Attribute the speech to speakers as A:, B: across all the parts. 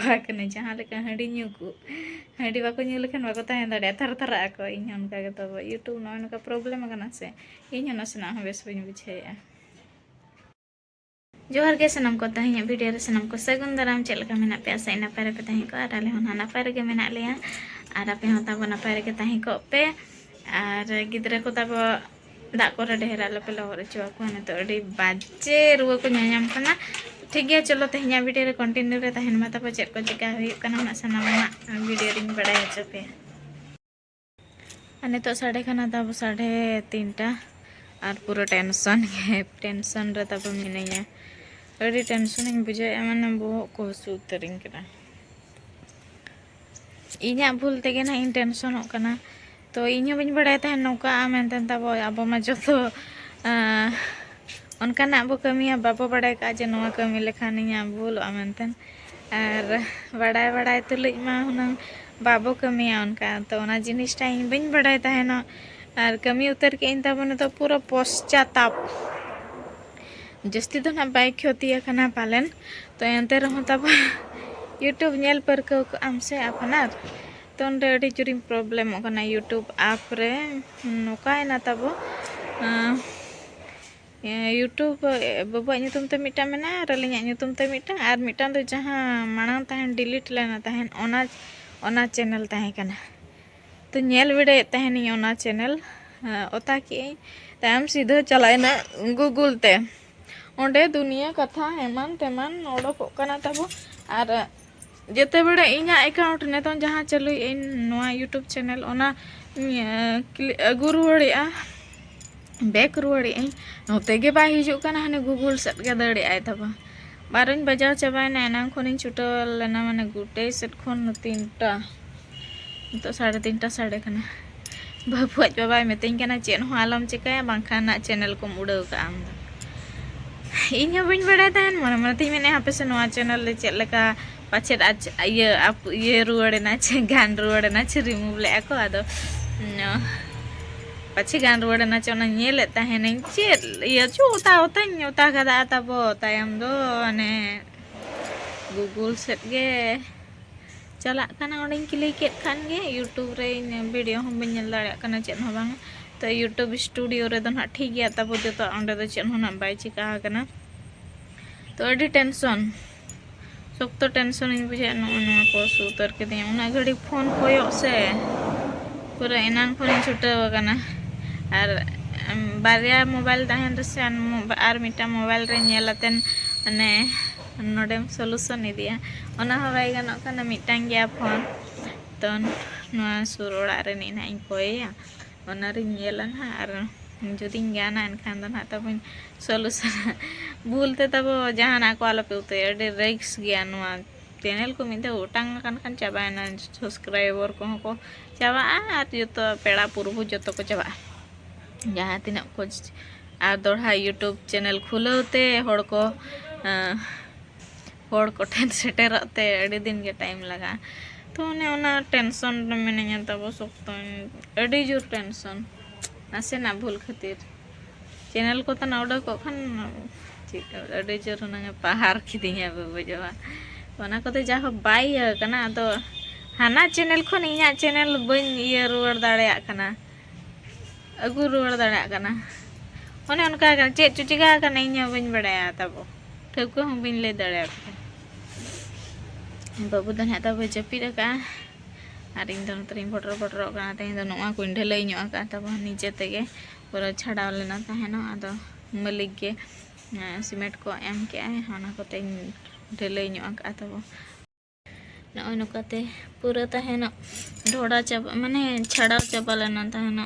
A: ᱠᱚᱣᱟ जहाँ लेका हांडी ᱧᱩ को हांडी बाको ᱧᱩ लेखान बाको तहन दाड़े थर थर आको इन उनका के तब यूट्यूब न उनका प्रॉब्लम कना से इन नसना हो बेस बन बुझेया जोहर के सनम को तहिया वीडियो रे सनम को सगुन दाराम चल का मेना पे आसे नपाय रे पे तहि को आर आले होना नपाय रे के मेना लिया आर आपे हो ताबो नपाय रे के तहि को पे आर गिद्रे को ताबो दा को रे ढेर आले पे लहर चुआ को ने तो अडी बाजे रुवा को न्याम कना ठीक है चलो तहिया वीडियो रे कंटिन्यू रे तहन मा ताबो चेक को चिका हुई कना ना सनम वीडियो रिंग बड़ाय हचो पे अने तो साढ़े खाना ताबो 3:30 और पूरा टेंशन रे ताबो मिनैया अड़ी टेंशन बुझे माने बहुत को हसूतरिंग कना इना भूल तेगे ना इन टेंशन कना तो इन बन बड़ाय तहन नौका मेनते तब अब मा जो उनकाना बो कमिया बाबो बड़ाय का जे नवा कमी लेखान इना भूल मेनते और बड़ाय बड़ाय तुलुज मा हुना बाबो कमिया उनका तो ओना जिनिसटा इन बन बड़ाय तहन और कमी उतर के इन तब तो पूरा पश्चाताप जस्ती तो ना बाइक क्षति पालन तो एनते रहो तब यूट्यूब नेल परकौ आम से अपनार तो उनरे अड़ी जुरी प्रॉब्लम होना यूट्यूब आप रे नोकायना तब यूट्यूब बाबा ᱧᱩᱛᱩᱢ ᱛᱮ ᱢᱤᱫᱴᱟᱝ ᱢᱮᱱᱟᱜᱼᱟ ᱟᱨ ᱟᱹᱞᱤᱧᱟᱜ ᱧᱩᱛᱩᱢ ᱛᱮ ᱢᱤᱫᱴᱟᱝ ᱟᱨ ᱢᱤᱫᱴᱟᱝ ᱫᱚ ᱡᱟᱦᱟᱸ ᱢᱟᱲᱟᱝ ᱛᱟᱦᱮᱱ ᱰᱤᱞᱤᱴ ᱞᱮᱱᱟ ᱛᱟᱦᱮᱱ ᱚᱱᱟ ᱪᱮᱱᱮᱞ ᱛᱟᱦᱮᱸ ᱠᱟᱱᱟ तो नेल विड़े तहनी ओना चैनल ओता कि तायम सीधा चलायना गूगल ते ओंडे दुनिया कथा एमान तेमान ओडोक कना तबो और जेते बड़े इना अकाउंट ने तो जहां चलु इन नोआ यूट्यूब चैनल ओना अगु रुवाड़िया बैक रुवाड़ी नोते गे बा हिजु कना हने गूगल सेट के दड़ी आय तबा 12 बजा चबायना एना खनिन छुटल लेना माने गुटे सेट खन 3टा तो 3:30 साढ़े खाना बाबुआ बाबा मेतिंग कना चेन हो आलम चिकाया बांखाना चैनल को उड़ाव का आम इन बन बड़ा तहन मन मन ती मेने हापे से नोआ चैनल ले चेक लेका पाछे ये रुवाड़ेना छे गान रुवाड़ेना छे रिमूव ले को आदो पाछे गान रुवाड़ेना छे ओना नेले तहन चे ये चोता उता गदा तबो तायम दो ने गूगल सेट गे चला काना ओडिंग क्लिक के खान गे यूट्यूब रे वीडियो हम बन नेल दाड़ा काना चेन हो बांग तो यूट्यूब स्टूडियो रे दो ना ठीक गया तब जो तो ओंडे दो चेन हो ना बाय चिका कना तो अडी टेंशन सख्त टेंशन इन बुझे नो को सुतर के दे उना घड़ी फोन कोयो से पूरा एनान फोन छुटे कना और बारिया मोबाइल तहन रे से आर मिटा मोबाइल रे नेलातेन ने नोडेम सॉल्यूशन इदिया ओना हवाई गानो कना मिटांग गया फोन तो नोआ सुर ओड़ा रे नि ना इन कोया ओना रे नेला ना आर जुदी गाना एनखान दो ना तब सॉल्यूशन भूलते तब जहाना को आलो पे उते अडे रिक्स गया नोआ चैनल को मिदे ओटांग कान चाबायना सब्सक्राइबर को चाबा आर जतो पेड़ा पुरबु जतो को चाबा जहां तिना को आर दोढ़ा यूट्यूब चैनल खुलौते हड़ को ठेन सेटेरते अड़ी दिन के टाइम लगा तो उन्हें ओना टेंशन मिनैया तब सख्त अड़ी जोर टेंशन नासे ना भूल खातिर चैनल को तो ना उडक खान अड़ी जोर ना पहाड़ खिदिया बुझवा ओना को जा बाई कना तो हाना चैनल खन इया चैनल बन ये रुवाड़ दाड़ेया कना अगु रुवाड़ दाड़ेया कना ओने उनका चे चिका कना इया बन बड़ाया तब ठेको हम बिन ले दाड़ेया बाबू दन तब जपीद का और इन दो तरी फटर फटर का तेज नुआ को ढेलई का तब निजे तेगे पूरा छाड़ा लेना तहन आदो मालिक के सीमेंट को एम के कोते ढेलई का तब नई नकाते पूरा तहन ढोड़ा चाबा माने छाड़ा चाबा लेना तहन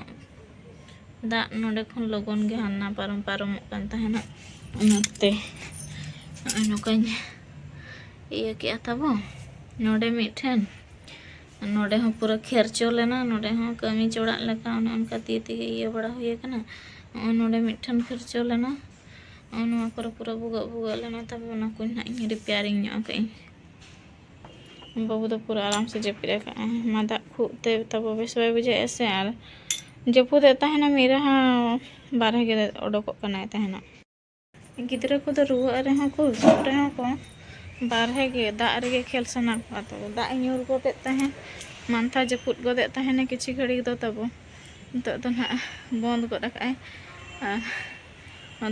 A: दा नोडे खन लगन गे हाना पारम पारम कान तहन नते नकाई ये क्या तब नोडे मिठन नोडे हम पूरा खेरचो लेना नोडे हम कमी चोड़ा लेका उनका ती ती ये बड़ा हुए कना नोडे मिठन खेरचो लेना नोआ पर पूरा बुगा बुगा लेना तब ना को ना रिपेयरिंग नो कई बाबू तो पूरा आराम से जपी रखा मादा खुते तब बेस बाय बुझे ऐसे और जपुदे तहना मेरा बारह के ओडोक कना तहना गिद्रा को रुआ रहे को बारहे गे दाग रे खेल सना तो दाग ᱧᱩᱨ गोदे तहें मानथा जपुद गोदे तहें किछि घड़ी दो तब तो ना बंद गोद आकाय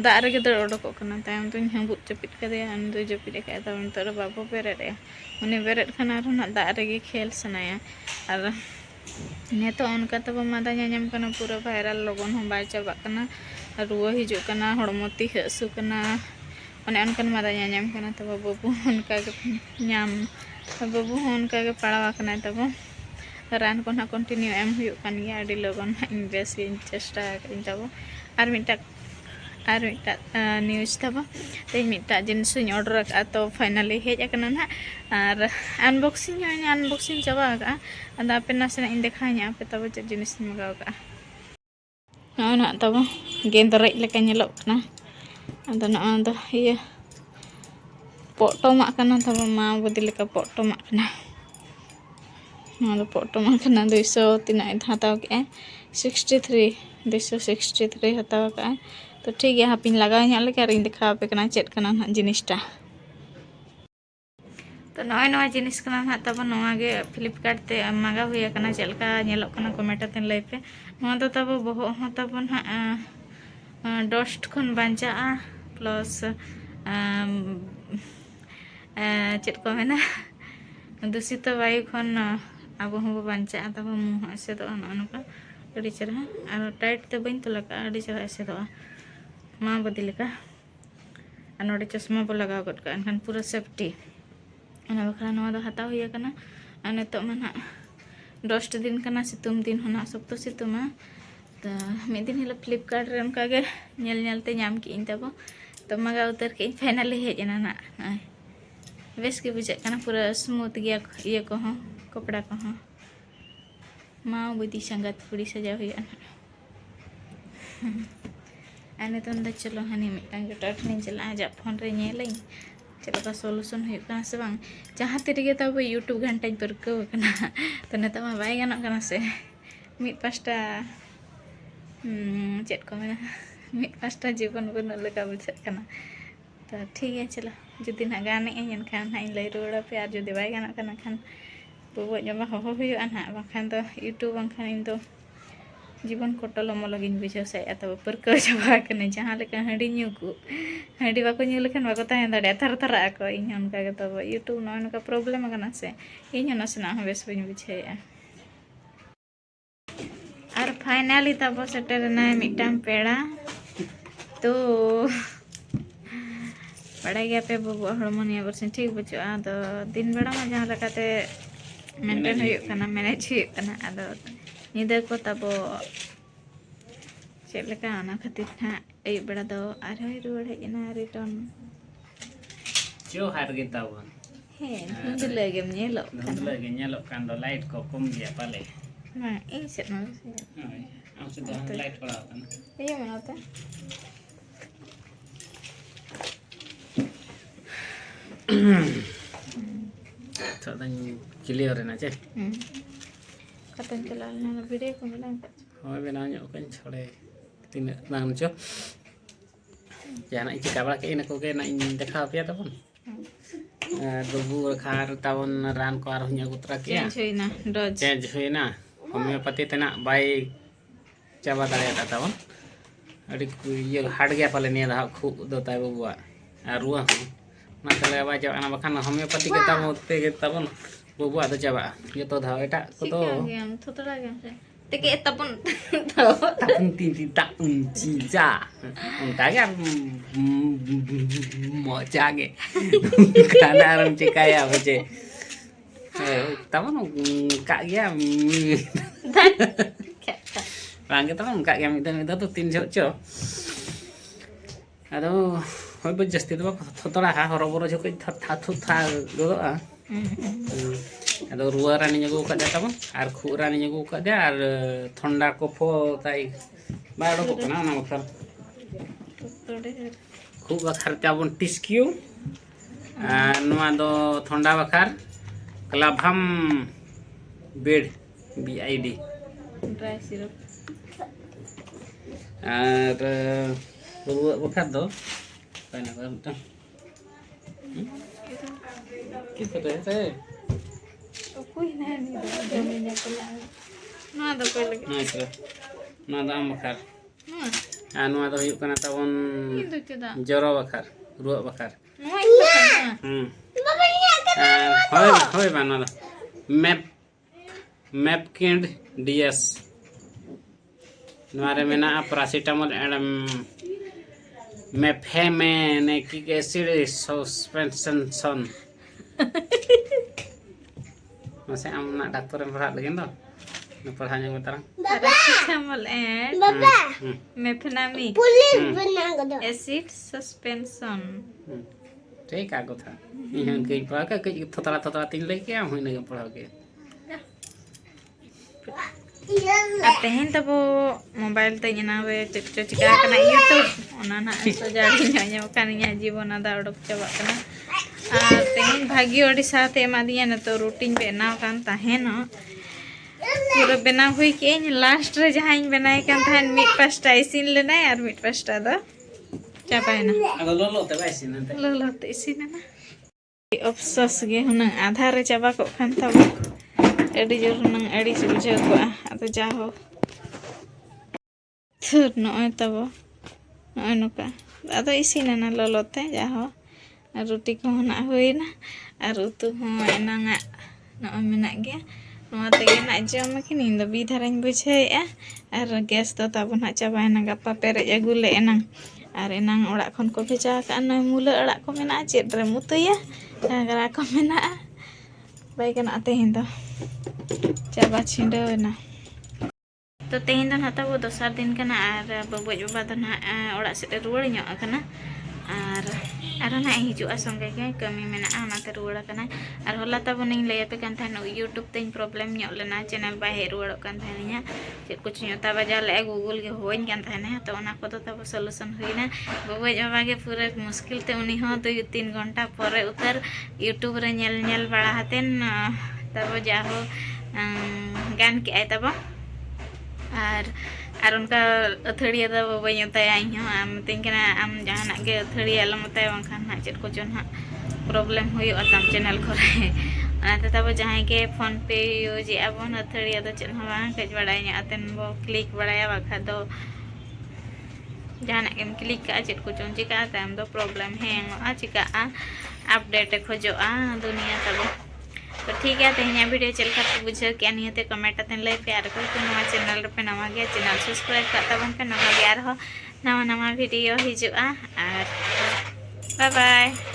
A: दाग रे दर ओडको कना तायम तो हंबुत चपिट कदे अन दो जपिट का तब तो बाबू बेरे उनी बेरे खाना ना दाग रे खेल सनाया और नेतो उनका तब मादा नाम कना पूरा वायरल लगन हम बाय चाबा कना रुआ हिजु कना हड़मती हसु कना अने उनकन मादा नाम कना तब बाबू उनका नाम बाबू उनका पड़ावा कना तब रान को ना कंटिन्यू एम हुयु कन गया अडी लगन इन बेस इन चेष्टा करिन तब आर मिटा न्यूज तब ते मिटा जिनिस ऑर्डर का तो फाइनली हेज आकना ना और अनबॉक्सिंग चाबा का अदा पे नासना इन देखाኛ पे तब चे जिनिस मगाव का ना तब गेंद रे लेका नेलो कना अदा ना अदा ये पोटोमा कना तब मा बदि लेका पोटोमा कना ना पोटोमा कना 200 तीना हताव के 263 हताव का तो ठीक है हापिन लगाव ᱧa लेके रिंग दिखा पे कना चेट कना ना जिनिसटा तो नय जिनिस कना ना तब नवागे फ्लिपकार्ट ते मागा हुया कना चलका नेलो कना कमेंट ते लay पे नवा तो तब बहो हो तब ना डस्ट खन बांचा प्लस चेट को मेना दूषित वायु खन अब हम बांचा तब मुँह से तो नका अड़ी चेहरा और टाइट तो बी तो लगा अड़ी चेहरा से तो माँ बदी लेका नोड़े चश्मा बो लगा गद का एनखान पूरा सेफ्टी बखरा नवा दो हताव हुया कना नितो ना डस्ट दिन कना सितुम दिन होना सप्तो सितुमा तो मिद दिन हिलो फ्लिपकार्ट रे उनका गे नेलते नाम की तब तो मगा उतर के फाइनली हेजना ना बेस के बुझे कना पूरा स्मूथ गया ये को कपड़ा को माँ बुदी संगत पूरी सजा हुआ आने तो चलो हनी मिटांग टटनी चला जा फोन रे नेलई चलो का सोल्यूशन हुआ से बांग जहाँ तेरे तब यूट्यूब घंटा परकव तो नेता मा बाय गानोग कना से मिद पास्टा चेट को मेना मिद पास्टा जीवन बन लेका बुझे कना तो ठीक है चलो जुदी ना गाने एनखान हाँ लय रुड़ा पे और जुदी बाय गानोग कना खान बबो जमा हो हुआ ना बाखान तो यूट्यूब बाखान इन तो जीवन कटल मलगिन बुझे से तब परकव चाबा कना जहाँ लेका हंडी न्यू को हंडी बाको न्यू लेखान बाको तहें दाड़े थर थरा को इन उनका तब यूट्यूब नका प्रॉब्लम कना से इन नासना बेस बी बुझे और फाइनली तब सेटरना मिटांग पेड़ा तो बड़ा गया पे बबू हड़मोनिया बरसिन ठीक बुझा तो दिन बेड़ा में जहाँ लेकाते मेंटेन हुआ मैनेज हुआ अदो निदा को तब चेका खातिर हाँ अयुब बेड़ा दो रुआड़ हेजना रिटर्न
B: जो हार गे तब
A: हे धुंधले गेम
B: नेलो कान दो लाइट को कम गया पाले
A: ना इन सेट ना
B: हम से लाइट पड़ा था
A: ये मनाते
B: तो क्लियर है ना चे
A: कतन चला ना वीडियो को मिला
B: होय बेना ᱧᱚᱜ कन छोड़े तीन नाम चो जाना चिका बड़ा के इनको के ना इन देखा पे तबन दबु खार तबन रान को आर हुnya गुतरा के चेंज होइना होमियोपैथी तना बाय चाबा दाड़े तबन अड़ी ये हार्ड गया पाले ने दा खु दो ताय बबुआ आ रुआ ना तले बाय चाबा ना बखान होमियोपैथी के तब ते के तबन बबुआ तो चाबा ये तो धा एटा को तो
A: हम थोड़ा गया तेके तपन
B: तपन तीन ता चिजा उनका क्या मजा गे खाना आराम चिकाया बचे तब का गया बांगे तब का गया मिदा तो तीन जो अदो होय ब जस्ती तो थोड़ा हा हरबरो जो था था गोदोआ अदो रुआ रानी जगो का दे तब और खु रानी जगो का दे और ठंडा कोफो ताई बाड़ो को ना ना बखर खु बखर ताबन टिस्क्यू नवा दो ठंडा बखर क्लाभम बेड BID
A: ड्राई सिरप
B: और रुआ बखर दो पाइना कितने से
A: कोई नहीं जमीन को ना दो कोई लगे
B: ना इसे ना दाम बखार
A: ना
B: anu ada yuk kana tawon
A: itu tidak
B: joro bakar ruak bakar
A: mau itu kan
B: hoy banana map kind ds nuare mena paracetamol and methane acid suspension son masih am nak dokter yang berat lagi ndo nu pahanya ngutang
A: paracetamol and mefenamic acid suspension
B: ठीक है को था यहाँ कहीं पढ़ा के कहीं थोड़ा तीन लेके आऊँ हुई नहीं पढ़ा के
A: Atehin tabo mobile te nyana we cika kana YouTube ona na so jadi nyanyi kan nyaji bona da odok coba kana tehin bhagi odi sath emadiya na to routine benaw kan tahena pura benaw hui ke last re jahain benai kan tahen mid pasta isin lenai ar mid pasta da capai na
B: अगर लो ते वैसे ना
A: lo te isin na obses ge hunang adhar re caba kok kan tabo edi jor nang edi subjek ko atau jaho thur noy tabo noy nuka atau isin na lolote jaho ruti ko na huina ar utu ho enanga noy menak ge noa tege nak jam makin indo bidharany bujhai ar gas to tabo nak cabai na gapa perej agule enang ar enang orak khon ko bheja ka noy mula orak ko mena chet re mutu ya gara ko mena bai kana tehin to coba cindo na to tehin to nata bo dosar din kana ar babuj baba to na orak set ruwar nyok kana ar na hiju asong ke kami mena ana te ruwar kana ar hola ta boning lay pe kan than YouTube tein problem nyok lena channel ba he ruwar kan thaninya chet kuch nyok ta baja le Google ge hoin kan thane to ona ko to ta solution huina babuj baba ge pura mushkil te uni ho 2-3 घंटा pore utar YouTube re nyel bada haten tabo jaho gan ke ay tabo ar उनका अथड़िया दा बाबा तय आम तीन आम जहाँ के अथड़िया आलम तय बांखान ना चेक को चोन हाँ प्रॉब्लम हुई तम चैनल खोरे तब जहाँ के फोन पे यूज आबन अथड़िया दो चेन हाँ कज बड़ा अतन बो क्लिक बड़ा बाखा दो जहाँ के क्लिक का चेक को चोन चिका तम दो प्रॉब्लम हैंग चिका अपडेट खोजो दुनिया तब तो ठीक है तेहनिया वीडियो चलका बुझे क्या नहीं होते कमेंट आते लै प्यार को नवा चैनल पे नवा गया चैनल सब्सक्राइब करता बन पे नवा गया रहो नवा वीडियो हिजुआ और बाय बाय।